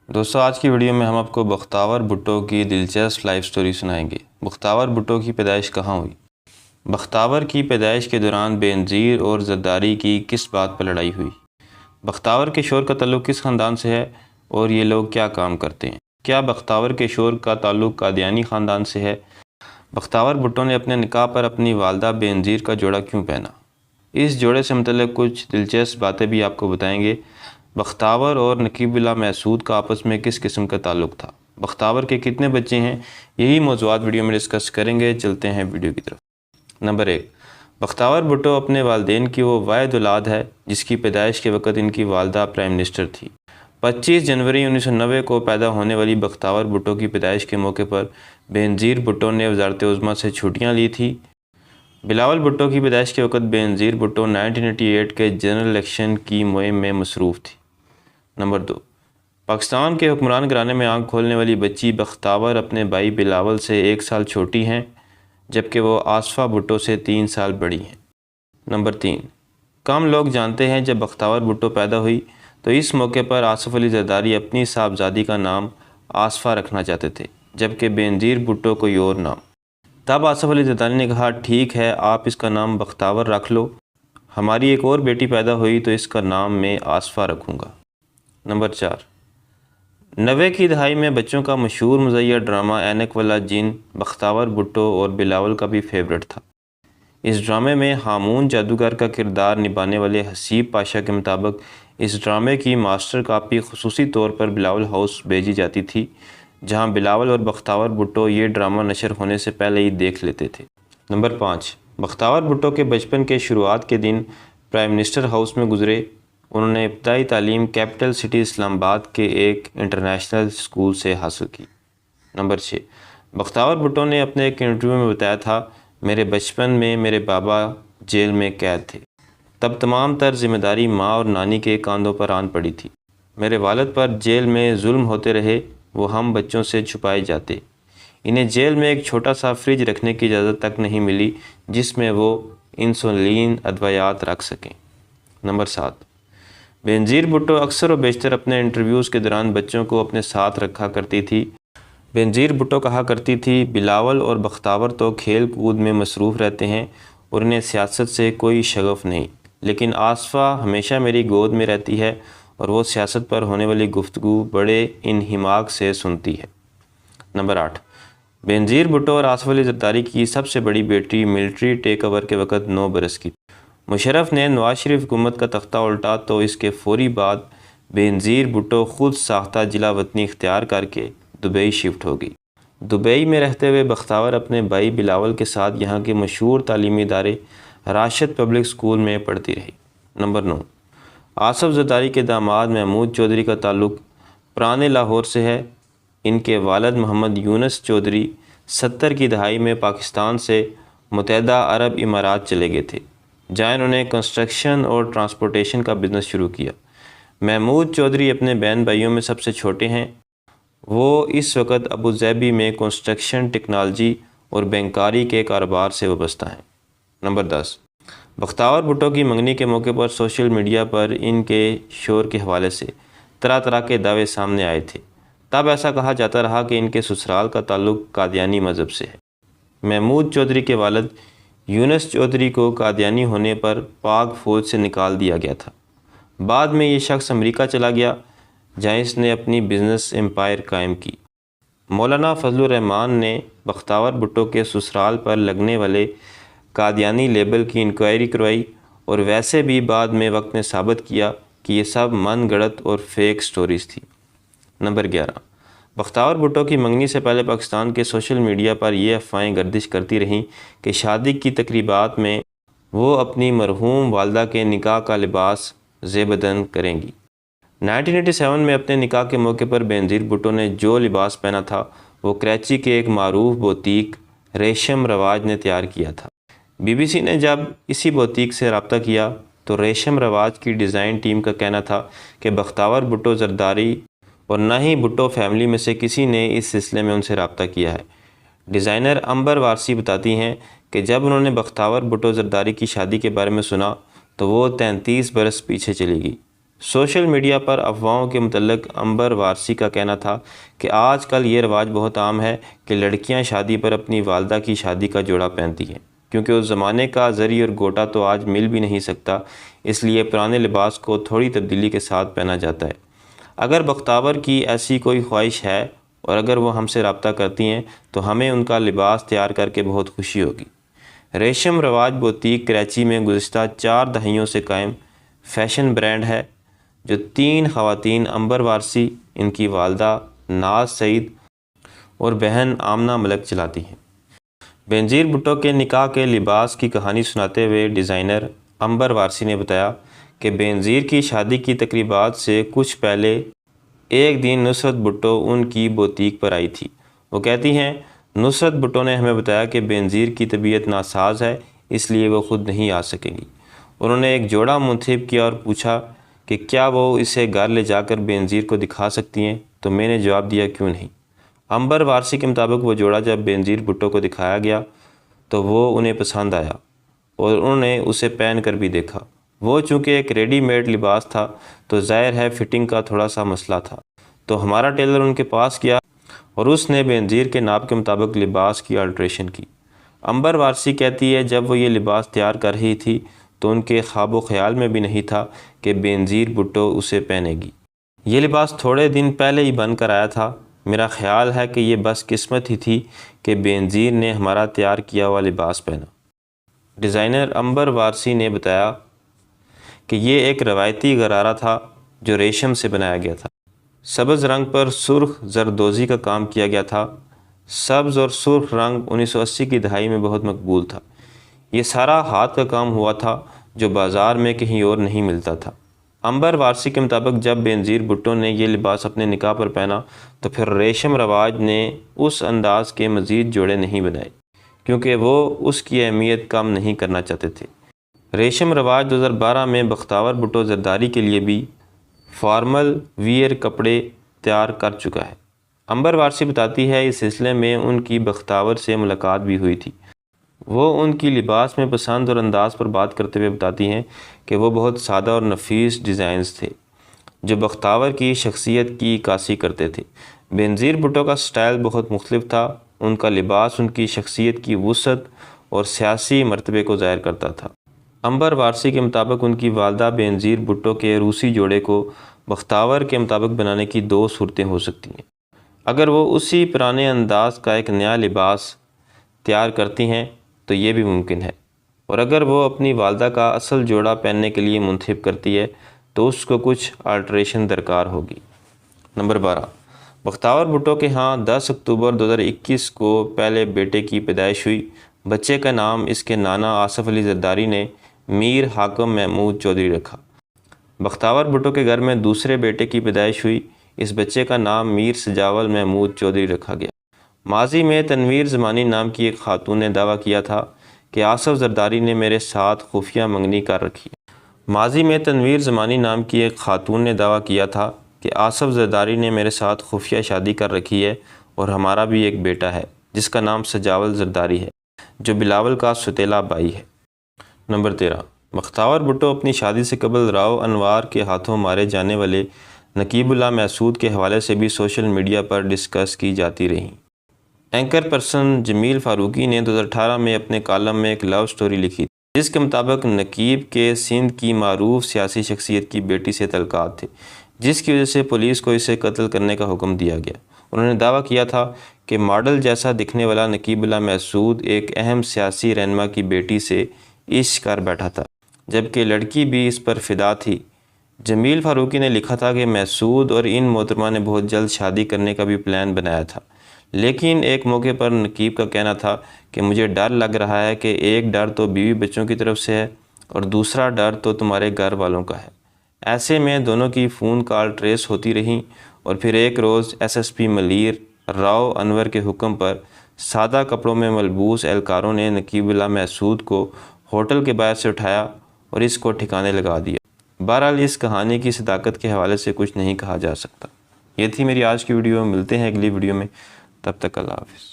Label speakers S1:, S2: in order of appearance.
S1: دوستو آج کی ویڈیو میں ہم آپ کو بختیور بھٹو کی دلچسپ لائف سٹوری سنائیں گے۔ بختیور بھٹو کی پیدائش کہاں ہوئی؟ بختیور کی پیدائش کے دوران بے نظیر اور زرداری کی کس بات پر لڑائی ہوئی؟ بختیور کے شوہر کا تعلق کس خاندان سے ہے اور یہ لوگ کیا کام کرتے ہیں؟ کیا بختیور کے شوہر کا تعلق قادیانی خاندان سے ہے؟ بختیور بھٹو نے اپنے نکاح پر اپنی والدہ بے نظیر کا جوڑا کیوں پہنا؟ اس جوڑے سے متعلق کچھ دلچسپ باتیں بھی آپ کو بتائیں گے۔ بختیور اور نقیب اللہ محسود کا آپس میں کس قسم کا تعلق تھا؟ بختیور کے کتنے بچے ہیں؟ یہی موضوعات ویڈیو میں ڈسکس کریں گے۔ چلتے ہیں ویڈیو کی طرف۔ نمبر 1، بختیور بھٹو اپنے والدین کی وہ واحد اولاد ہے جس کی پیدائش کے وقت ان کی والدہ پرائم منسٹر تھی۔ 25 جنوری 1990 کو پیدا ہونے والی بختیور بھٹو کی پیدائش کے موقع پر بے نظیر بھٹو نے وزارت عظمیٰ سے چھٹیاں لی تھی۔ بلاول بھٹو کی پیدائش کے وقت بے نظیر بھٹو 1988 کے جنرل الیکشن کی مہم میں مصروف تھی۔ نمبر 2، پاکستان کے حکمران گھرانے میں آنکھ کھولنے والی بچی بختیور اپنے بھائی بلاول سے 1 سال چھوٹی ہیں جبکہ وہ آصفہ بھٹو سے 3 سال بڑی ہیں۔ نمبر 3، کم لوگ جانتے ہیں جب بختیور بھٹو پیدا ہوئی تو اس موقع پر آصف علی زرداری اپنی صاحبزادی کا نام آصفہ رکھنا چاہتے تھے جبکہ بے نظیر بھٹو کوئی اور نام۔ تب آصف علی زرداری نے کہا ٹھیک ہے آپ اس کا نام بختیور رکھ لو، ہماری ایک اور بیٹی پیدا ہوئی تو اس کا نام میں آصفہ رکھوں گا۔ نمبر 4، 90 کی دہائی میں بچوں کا مشہور مزاحیہ ڈرامہ اینک والا جن بختیور بھٹو اور بلاول کا بھی فیورٹ تھا۔ اس ڈرامے میں ہامون جادوگر کا کردار نبھانے والے حسیب پاشا کے مطابق اس ڈرامے کی ماسٹر کاپی خصوصی طور پر بلاول ہاؤس بھیجی جاتی تھی جہاں بلاول اور بختیور بھٹو یہ ڈرامہ نشر ہونے سے پہلے ہی دیکھ لیتے تھے۔ نمبر 5، بختیور بھٹو کے بچپن کے شروعات کے دن پرائم منسٹر ہاؤس میں گزرے۔ انہوں نے ابتدائی تعلیم کیپٹل سٹی اسلام آباد کے ایک انٹرنیشنل اسکول سے حاصل کی۔ نمبر 6، بختیور بھٹو نے اپنے ایک انٹرویو میں بتایا تھا میرے بچپن میں میرے بابا جیل میں قید تھے، تب تمام تر ذمہ داری ماں اور نانی کے کاندھوں پر آن پڑی تھی۔ میرے والد پر جیل میں ظلم ہوتے رہے، وہ ہم بچوں سے چھپائے جاتے، انہیں جیل میں ایک چھوٹا سا فریج رکھنے کی اجازت تک نہیں ملی جس میں وہ انسولین ادویات رکھ سکیں۔ نمبر 7، بے نظیر بھٹو اکثر و بیشتر اپنے انٹرویوز کے دوران بچوں کو اپنے ساتھ رکھا کرتی تھی۔ بے نظیر بھٹو کہا کرتی تھی بلاول اور بختیور تو کھیل کود میں مصروف رہتے ہیں اور انہیں سیاست سے کوئی شغف نہیں، لیکن آصفہ ہمیشہ میری گود میں رہتی ہے اور وہ سیاست پر ہونے والی گفتگو بڑے انہماک سے سنتی ہے۔ نمبر 8، بے نظیر بھٹو اور آصف علی زرداری کی سب سے بڑی بیٹی ملٹری ٹیک اوور کے وقت 9 برس کی تھی۔ مشرف نے نواز شریف حکومت کا تختہ الٹا تو اس کے فوری بعد بے نظیر بھٹو خود ساختہ جلا وطنی اختیار کر کے دبئی شفٹ ہو گئی۔ دبئی میں رہتے ہوئے بختیور اپنے بھائی بلاول کے ساتھ یہاں کے مشہور تعلیمی ادارے راشد پبلک اسکول میں پڑھتی رہی۔ نمبر 9، آصف زرداری کے داماد محمود چودھری کا تعلق پرانے لاہور سے ہے۔ ان کے والد محمد یونس چودھری 70 کی دہائی میں پاکستان سے متحدہ عرب امارات چلے گئے تھے جہاں انہوں نے کنسٹرکشن اور ٹرانسپورٹیشن کا بزنس شروع کیا۔ محمود چودھری اپنے بہن بھائیوں میں سب سے چھوٹے ہیں۔ وہ اس وقت ابوظہبی میں کنسٹرکشن ٹیکنالوجی اور بینکاری کے کاروبار سے وابستہ ہیں۔ نمبر 10، بختیور بھٹو کی منگنی کے موقع پر سوشل میڈیا پر ان کے شوہر کے حوالے سے طرح طرح کے دعوے سامنے آئے تھے۔ تب ایسا کہا جاتا رہا کہ ان کے سسرال کا تعلق قادیانی مذہب سے ہے۔ محمود چودھری کے والد یونس چودھری کو قادیانی ہونے پر پاک فوج سے نکال دیا گیا تھا۔ بعد میں یہ شخص امریکہ چلا گیا جہاں اس نے اپنی بزنس امپائر قائم کی۔ مولانا فضل الرحمان نے بختیور بھٹو کے سسرال پر لگنے والے قادیانی لیبل کی انکوائری کروائی اور ویسے بھی بعد میں وقت نے ثابت کیا کہ یہ سب من گڑت اور فیک سٹوریز تھی۔ نمبر 11، بختیور بھٹو کی منگنی سے پہلے پاکستان کے سوشل میڈیا پر یہ افواہیں گردش کرتی رہیں کہ شادی کی تقریبات میں وہ اپنی مرحوم والدہ کے نکاح کا لباس زیب بدن کریں گی۔ 1987 میں اپنے نکاح کے موقع پر بے نظیر بھٹو نے جو لباس پہنا تھا وہ کراچی کے ایک معروف بوتیک ریشم رواج نے تیار کیا تھا۔ بی بی سی نے جب اسی بوتیک سے رابطہ کیا تو ریشم رواج کی ڈیزائن ٹیم کا کہنا تھا کہ بختیور بھٹو زرداری اور نہ ہی بھٹو فیملی میں سے کسی نے اس سلسلے میں ان سے رابطہ کیا ہے۔ ڈیزائنر امبر وارسی بتاتی ہیں کہ جب انہوں نے بختیور بھٹو زرداری کی شادی کے بارے میں سنا تو وہ 33 برس پیچھے چلی گئی۔ سوشل میڈیا پر افواہوں کے متعلق عنبر وارثی کا کہنا تھا کہ آج کل یہ رواج بہت عام ہے کہ لڑکیاں شادی پر اپنی والدہ کی شادی کا جوڑا پہنتی ہیں، کیونکہ اس زمانے کا زری اور گوٹا تو آج مل بھی نہیں سکتا، اس لیے پرانے لباس کو تھوڑی تبدیلی کے ساتھ پہنا جاتا ہے۔ اگر بختاور کی ایسی کوئی خواہش ہے اور اگر وہ ہم سے رابطہ کرتی ہیں تو ہمیں ان کا لباس تیار کر کے بہت خوشی ہوگی۔ ریشم رواج بوتیک کراچی میں گزشتہ 4 دہائیوں سے قائم فیشن برانڈ ہے، جو 3 خواتین عنبر وارثی، ان کی والدہ ناز سعید اور بہن آمنہ ملک چلاتی ہیں۔ بینظیر بھٹو کے نکاح کے لباس کی کہانی سناتے ہوئے ڈیزائنر عنبر وارثی نے بتایا کہ بینظیر کی شادی کی تقریبات سے کچھ پہلے ایک دن نصرت بھٹو ان کی بوتیک پر آئی تھی۔ وہ کہتی ہیں، نصرت بھٹو نے ہمیں بتایا کہ بینظیر کی طبیعت ناساز ہے، اس لیے وہ خود نہیں آ سکیں گی۔ انہوں نے ایک جوڑا منتخب کیا اور پوچھا کہ کیا وہ اسے گھر لے جا کر بینظیر کو دکھا سکتی ہیں، تو میں نے جواب دیا کیوں نہیں۔ عنبر وارثی کے مطابق وہ جوڑا جب بینظیر بھٹو کو دکھایا گیا تو وہ انہیں پسند آیا اور انہوں نے اسے پہن کر بھی دیکھا۔ وہ چونکہ ایک ریڈی میڈ لباس تھا تو ظاہر ہے فٹنگ کا تھوڑا سا مسئلہ تھا، تو ہمارا ٹیلر ان کے پاس گیا اور اس نے بینظیر کے ناپ کے مطابق لباس کی آلٹریشن کی۔ عنبر وارثی کہتی ہے، جب وہ یہ لباس تیار کر رہی تھی تو ان کے خواب و خیال میں بھی نہیں تھا کہ بینظیر بھٹو اسے پہنے گی۔ یہ لباس تھوڑے دن پہلے ہی بن کر آیا تھا۔ میرا خیال ہے کہ یہ بس قسمت ہی تھی کہ بینظیر نے ہمارا تیار کیا ہوا لباس پہنا۔ ڈیزائنر عنبر وارثی نے بتایا کہ یہ ایک روایتی غرارہ تھا جو ریشم سے بنایا گیا تھا۔ سبز رنگ پر سرخ زردوزی کا کام کیا گیا تھا۔ سبز اور سرخ رنگ 1980 کی دہائی میں بہت مقبول تھا۔ یہ سارا ہاتھ کا کام ہوا تھا جو بازار میں کہیں اور نہیں ملتا تھا۔ عنبر وارثی کے مطابق جب بینظیر بھٹو نے یہ لباس اپنے نکاح پر پہنا تو پھر ریشم رواج نے اس انداز کے مزید جوڑے نہیں بنائے، کیونکہ وہ اس کی اہمیت کم نہیں کرنا چاہتے تھے۔ ریشم رواج 2012 میں بختاور بھٹو زرداری کے لیے بھی فارمل ویئر کپڑے تیار کر چکا ہے۔ عنبر وارثی بتاتی ہے، اس سلسلے میں ان کی بختاور سے ملاقات بھی ہوئی تھی۔ وہ ان کی لباس میں پسند اور انداز پر بات کرتے ہوئے بتاتی ہیں کہ وہ بہت سادہ اور نفیس ڈیزائنز تھے جو بختاور کی شخصیت کی عکاسی کرتے تھے۔ بینظیر بھٹو کا سٹائل بہت مختلف تھا۔ ان کا لباس ان کی شخصیت کی وسعت اور سیاسی مرتبے کو ظاہر کرتا تھا۔ عنبر وارثی کے مطابق ان کی والدہ بینظیر بھٹو کے روسی جوڑے کو بختاور کے مطابق بنانے کی 2 صورتیں ہو سکتی ہیں۔ اگر وہ اسی پرانے انداز کا ایک نیا لباس تیار کرتی ہیں تو یہ بھی ممکن ہے، اور اگر وہ اپنی والدہ کا اصل جوڑا پہننے کے لیے منتخب کرتی ہے تو اس کو کچھ آلٹریشن درکار ہوگی۔ نمبر 12، بختاور بھٹو کے ہاں 10 اکتوبر 2021 کو پہلے بیٹے کی پیدائش ہوئی۔ بچے کا نام اس کے نانا آصف علی زرداری نے میر حاکم محمود چودھری رکھا۔ بختاور بھٹو کے گھر میں دوسرے بیٹے کی پیدائش ہوئی۔ اس بچے کا نام میر سجاول محمود چودھری رکھا گیا۔ ماضی میں تنویر زمانی نام کی ایک خاتون نے دعویٰ کیا تھا کہ آصف زرداری نے میرے ساتھ خفیہ منگنی کر رکھی ہے۔ ماضی میں تنویر زمانی نام کی ایک خاتون نے دعویٰ کیا تھا کہ آصف زرداری نے میرے ساتھ خفیہ شادی کر رکھی ہے اور ہمارا بھی ایک بیٹا ہے جس کا نام سجاول زرداری ہے، جو بلاول کا ستیلا بائی ہے۔ نمبر 13، بختاور بھٹو اپنی شادی سے قبل راؤ انوار کے ہاتھوں مارے جانے والے نقیب اللہ محسود کے حوالے سے بھی سوشل میڈیا پر ڈسکس کی جاتی رہیں۔ اینکر پرسن جمیل فاروقی نے 2018 میں اپنے کالم میں ایک لو سٹوری لکھی جس کے مطابق نقیب کے سندھ کی معروف سیاسی شخصیت کی بیٹی سے تعلقات تھے، جس کی وجہ سے پولیس کو اسے قتل کرنے کا حکم دیا گیا۔ انہوں نے دعویٰ کیا تھا کہ ماڈل جیسا دکھنے والا نقیب اللہ محسود ایک اہم سیاسی رہنما کی بیٹی سے عشق کر بیٹھا تھا، جبکہ لڑکی بھی اس پر فدا تھی۔ جمیل فاروقی نے لکھا تھا کہ محسود اور ان محترمہ نے بہت جلد شادی کرنے کا بھی پلان بنایا تھا، لیکن ایک موقع پر نقیب کا کہنا تھا کہ مجھے ڈر لگ رہا ہے کہ ایک ڈر تو بیوی بچوں کی طرف سے ہے اور دوسرا ڈر تو تمہارے گھر والوں کا ہے۔ ایسے میں دونوں کی فون کال ٹریس ہوتی رہیں اور پھر ایک روز SSP ملیر راؤ انور کے حکم پر سادہ کپڑوں میں ملبوس اہلکاروں نے نقیب اللہ محسود کو ہوٹل کے باہر سے اٹھایا اور اس کو ٹھکانے لگا دیا۔ بہرحال اس کہانی کی صداقت کے حوالے سے کچھ نہیں کہا جا سکتا۔ یہ تھی میری آج کی ویڈیو، ملتے ہیں اگلی ویڈیو میں، تب تک اللہ حافظ۔